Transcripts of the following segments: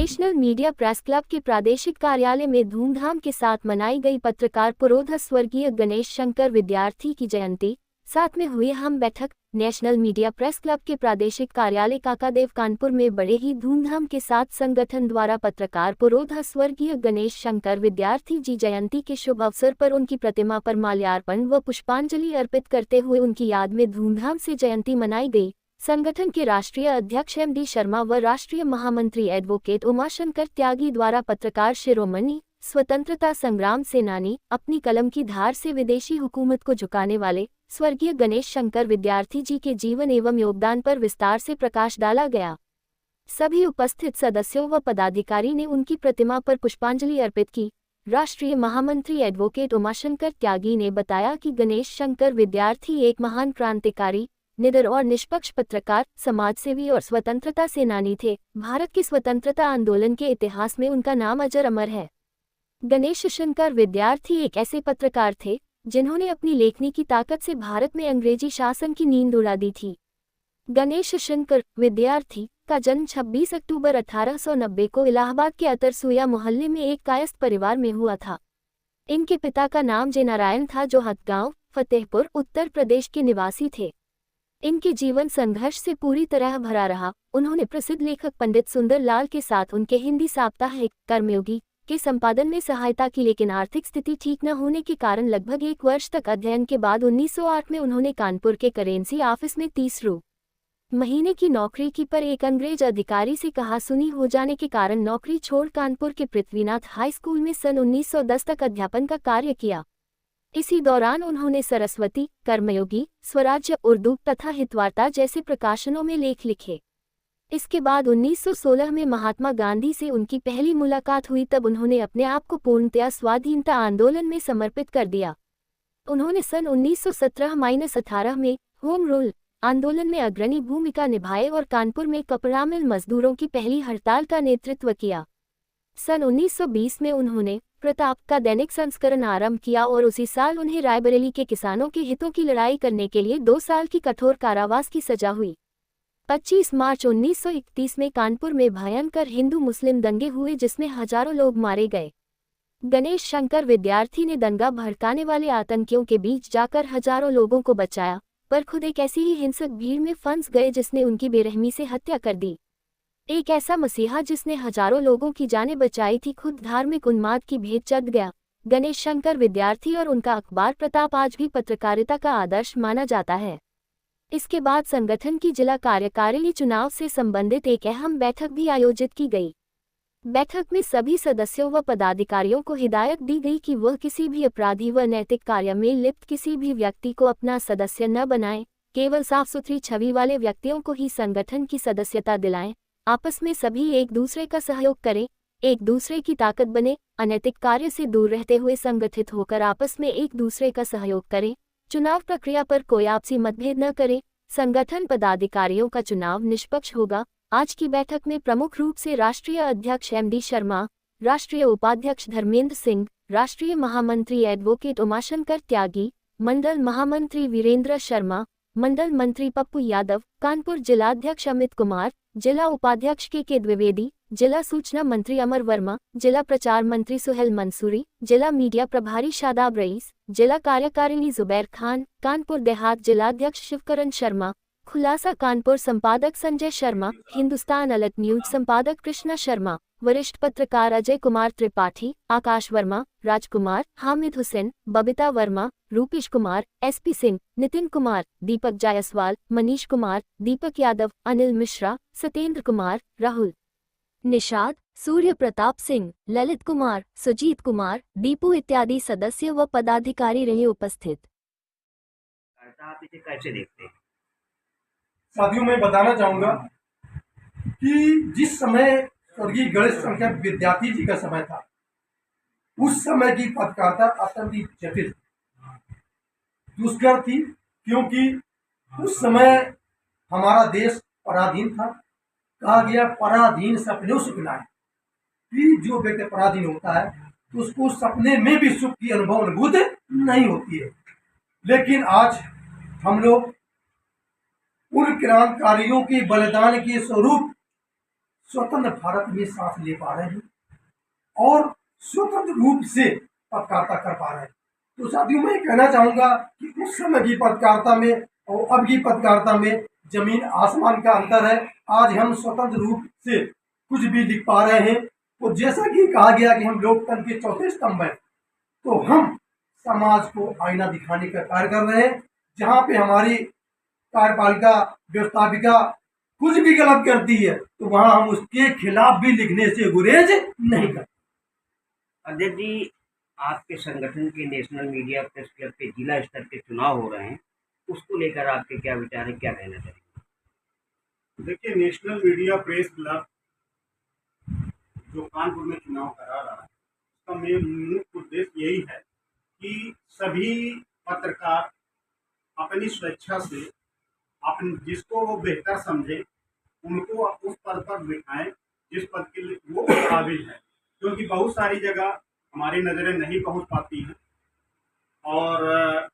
National media press club के प्रादेशिक कार्यालय में धूमधाम के साथ मनाई गई पत्रकार पुरोधा स्वर्गीय गणेश शंकर विद्यार्थी की जयंती। साथ में हुई हम बैठक। नेशनल मीडिया प्रेस क्लब के प्रादेशिक कार्यालय काकादेव कानपुर में बड़े ही धूमधाम के साथ संगठन द्वारा पत्रकार पुरोधा स्वर्गीय गणेश शंकर विद्यार्थी जी जयंती के शुभ अवसर पर उनकी प्रतिमा पर माल्यार्पण व पुष्पांजलि अर्पित करते हुए उनकी याद में धूमधाम से जयंती मनाई गई। संगठन के राष्ट्रीय अध्यक्ष एम.डी. शर्मा व राष्ट्रीय महामंत्री एडवोकेट उमाशंकर त्यागी द्वारा पत्रकार शिरोमणि, स्वतंत्रता संग्राम सेनानी, अपनी कलम की धार से विदेशी हुकूमत को झुकाने वाले स्वर्गीय गणेश शंकर विद्यार्थी जी के जीवन एवं योगदान पर विस्तार से प्रकाश डाला गया। सभी उपस्थित सदस्यों व पदाधिकारी ने उनकी प्रतिमा पर पुष्पांजलि अर्पित की। राष्ट्रीय महामंत्री एडवोकेट उमाशंकर त्यागी ने बताया कि गणेश शंकर विद्यार्थी एक महान क्रांतिकारी, निडर और निष्पक्ष पत्रकार, समाजसेवी और स्वतंत्रता सेनानी थे। भारत के स्वतंत्रता आंदोलन के इतिहास में उनका नाम अजर अमर है। गणेश शंकर विद्यार्थी एक ऐसे पत्रकार थे जिन्होंने अपनी लेखनी की ताकत से भारत में अंग्रेजी शासन की नींद उड़ा दी थी। गणेश शंकर विद्यार्थी का जन्म 26 अक्टूबर 1890 को इलाहाबाद के अतरसुया मोहल्ले में एक कायस्थ परिवार में हुआ था। इनके पिता का नाम जे नारायण था, जो हथगांव, फतेहपुर, उत्तर प्रदेश के निवासी थे। इनके जीवन संघर्ष से पूरी तरह भरा रहा। उन्होंने प्रसिद्ध लेखक पंडित सुंदर लाल के साथ उनके हिंदी साप्ताहिक कर्मयोगी के संपादन में सहायता की, लेकिन आर्थिक स्थिति ठीक न होने के कारण लगभग 1 वर्ष तक अध्ययन के बाद 1908 में उन्होंने कानपुर के करेंसी ऑफिस में 30 महीने की नौकरी की, पर एक अंग्रेज अधिकारी से कहासुनी हो जाने के कारण नौकरी छोड़ कानपुर के पृथ्वीनाथ हाई स्कूल में सन 1910 तक अध्यापन का कार्य किया। इसी दौरान उन्होंने सरस्वती, कर्मयोगी, स्वराज्य, उर्दू तथा हितवार्ता जैसे प्रकाशनों में लेख लिखे। इसके बाद 1916 में महात्मा गांधी से उनकी पहली मुलाकात हुई। तब उन्होंने अपने आप को पूर्णतया स्वाधीनता आंदोलन में समर्पित कर दिया। उन्होंने सन 1917-18 में होम रूल आंदोलन में अग्रणी भूमिका निभाई और कानपुर में कपड़ा मिल मजदूरों की पहली हड़ताल का नेतृत्व किया। सन 1920 में उन्होंने प्रताप का दैनिक संस्करण आरंभ किया और उसी साल उन्हें रायबरेली के किसानों के हितों की लड़ाई करने के लिए 2 साल की कठोर कारावास की सजा हुई। 25 मार्च 1931 में कानपुर में भयंकर हिंदू मुस्लिम दंगे हुए, जिसमें हजारों लोग मारे गए। गणेश शंकर विद्यार्थी ने दंगा भड़काने वाले आतंकियों के बीच जाकर हजारों लोगों को बचाया, पर खुद एक ऐसी ही हिंसक भीड़ में फंस गए जिसने उनकी बेरहमी से हत्या कर दी। एक ऐसा मसीहा जिसने हजारों लोगों की जानें बचाई थी, खुद धार्मिक उन्माद की भेंट चढ़ गया। गणेश शंकर विद्यार्थी और उनका अखबार प्रताप आज भी पत्रकारिता का आदर्श माना जाता है। इसके बाद संगठन की जिला कार्यकारिणी चुनाव से संबंधित एक अहम बैठक भी आयोजित की गई। बैठक में सभी सदस्यों व पदाधिकारियों को हिदायत दी गई कि वह किसी भी अपराधी व नैतिक कार्य में लिप्त किसी भी व्यक्ति को अपना सदस्य न बनाएं, केवल साफ सुथरी छवि वाले व्यक्तियों को ही संगठन की सदस्यता दिलाएं। आपस में सभी एक दूसरे का सहयोग करें, एक दूसरे की ताकत बने, अनैतिक कार्य से दूर रहते हुए संगठित होकर आपस में एक दूसरे का सहयोग करें। चुनाव प्रक्रिया पर कोई आपसी मतभेद न करें। संगठन पदाधिकारियों का चुनाव निष्पक्ष होगा। आज की बैठक में प्रमुख रूप से राष्ट्रीय अध्यक्ष एम.डी. शर्मा, राष्ट्रीय उपाध्यक्ष धर्मेंद्र सिंह, राष्ट्रीय महामंत्री एडवोकेट उमाशंकर त्यागी, मंडल महामंत्री वीरेंद्र शर्मा, मंडल मंत्री पप्पू यादव, कानपुर जिलाध्यक्ष अमित कुमार, जिला उपाध्यक्ष के द्विवेदी, जिला सूचना मंत्री अमर वर्मा, जिला प्रचार मंत्री सुहेल मंसूरी, जिला मीडिया प्रभारी शादाब रईस, जिला कार्यकारिणी जुबैर खान, कानपुर देहात जिलाध्यक्ष शिवकरण शर्मा, खुलासा कानपुर संपादक संजय शर्मा, हिंदुस्तान अलर्ट न्यूज संपादक कृष्णा शर्मा, वरिष्ठ पत्रकार अजय कुमार त्रिपाठी, आकाश वर्मा, राजकुमार, हामिद हुसैन, बबीता वर्मा, रूपेश कुमार, एसपी सिंह, नितिन कुमार, दीपक जायसवाल, मनीष कुमार, दीपक यादव, अनिल मिश्रा, सत्येंद्र कुमार, राहुल निषाद, सूर्य प्रताप सिंह, ललित कुमार, सुजीत कुमार, दीपू इत्यादि सदस्य व पदाधिकारी रहे उपस्थित। आप इसे कैसे देखते हैं? साथियों, मैं बताना चाहूंगा कि जिस समय स्वर्गीय गणेश शंकर विद्यार्थी जी का समय था, उस समय की पत्रकारिता अत्यंत जटिल दुष्कर थी, क्योंकि उस समय हमारा देश पराधीन था। कहा गया पराधीन सपने सुख लाए, कि जो व्यक्ति पराधीन होता है तो उसको सपने में भी सुख की अनुभूति नहीं होती है। लेकिन आज हम लोग उन क्रांतिकारियों के बलिदान के स्वरूप स्वतंत्र भारत में सांस ले पा रहे हैं और स्वतंत्र रूप से पत्रकारिता कर पा रहे हैं। तो साथियों, मैं कहना चाहूंगा कि उस समय की पत्रकारिता में और अब की पत्रकारिता में जमीन आसमान का अंतर है। आज हम स्वतंत्र रूप से कुछ भी लिख पा रहे हैं। तो जैसा कि कहा गया कि हम लोकतंत्र के चौथे स्तंभ हैं, तो हम समाज को आईना दिखाने का कार्य कर रहे हैं। जहाँ पे हमारी कार्यपालिका व्यवस्थापिका कुछ भी गलत करती है तो वहाँ हम उसके खिलाफ भी लिखने से गुरेज नहीं करते। अध्यक्ष जी, आपके संगठन के नेशनल मीडिया प्रेस क्लब के जिला स्तर के चुनाव हो रहे हैं, उसको लेकर आपके क्या विचार है, क्या कहना चाहेंगे? देखिए, नेशनल मीडिया प्रेस क्लब जो कानपुर में चुनाव करा रहा है, उसका मेन मुख्य उद्देश्य यही है कि सभी पत्रकार अपनी स्वेच्छा से अपने जिसको वो बेहतर समझे उनको उस पद पर बिठाएं जिस पद के लिए वो काबिल है, क्योंकि बहुत सारी जगह हमारी नज़रें नहीं पहुंच पाती हैं। और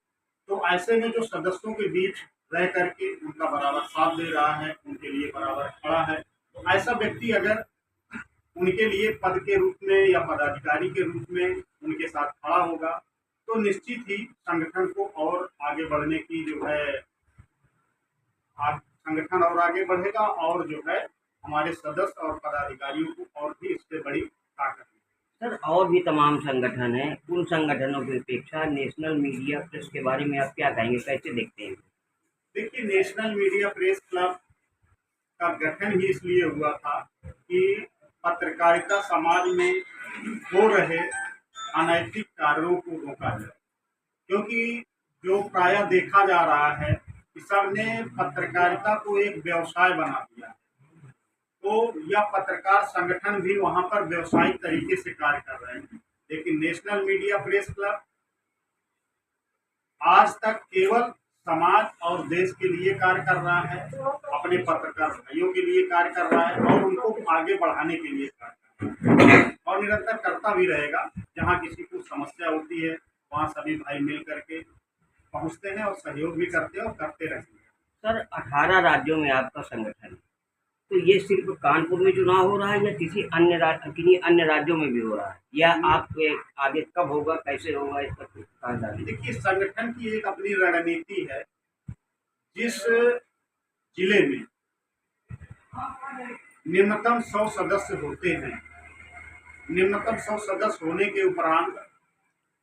तो ऐसे में जो सदस्यों के बीच रह करके उनका बराबर साथ दे रहा है, उनके लिए बराबर खड़ा है, तो ऐसा व्यक्ति अगर उनके लिए पद के रूप में या पदाधिकारी के रूप में उनके साथ खड़ा होगा तो निश्चित ही संगठन को और आगे बढ़ने की जो है संगठन और आगे बढ़ेगा और जो है हमारे सदस्य और पदाधिकारियों को और भी इससे बड़ी ताकत मिलेगी। सर, और भी तमाम संगठन हैं, उन संगठनों की अपेक्षा नेशनल मीडिया प्रेस के बारे में आप क्या कहेंगे, कैसे देखते हैं? देखिए, नेशनल मीडिया प्रेस क्लब का गठन ही इसलिए हुआ था कि पत्रकारिता समाज में हो रहे अनैतिक कार्यों को रोका जाए, क्योंकि जो प्रायः देखा जा रहा है कि सबने पत्रकारिता को एक व्यवसाय बना दिया है, तो यह पत्रकार संगठन भी वहां पर व्यवसायिक तरीके से कार्य कर रहे हैं। लेकिन नेशनल मीडिया प्रेस क्लब आज तक केवल समाज और देश के लिए कार्य कर रहा है, अपने पत्रकार भाइयों के लिए कार्य कर रहा है और उनको आगे बढ़ाने के लिए कार्य कर रहा है और निरंतर करता भी रहेगा। जहां किसी को समस्या होती है वहां सभी भाई मिल करके पहुंचते हैं और सहयोग भी करते हैं और करते रहेंगे। सर, 18 राज्यों में आपका संगठन है, तो ये सिर्फ कानपुर में चुनाव हो रहा है या किसी अन्य राज्यों में भी हो रहा है, या आप आगे कब होगा, कैसे होगा, इस पर कुछ कहा जाए? देखिए, संगठन की एक अपनी रणनीति है। जिस जिले में न्यूनतम 100 सदस्य होते हैं, न्यूनतम 100 सदस्य होने के उपरांत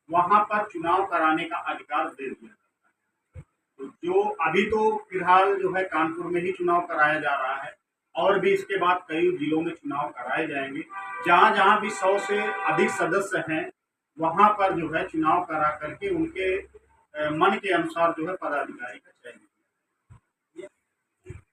वहां पर चुनाव कराने का अधिकार दे दिया जाता है। तो जो अभी तो फिलहाल जो है कानपुर में ही चुनाव कराया जा रहा है और भी इसके बाद कई जिलों में चुनाव कराए जाएंगे। जहां जहां भी 100 से अधिक सदस्य हैं वहां पर जो है चुनाव करा करके उनके मन के अनुसार जो है पदाधिकारी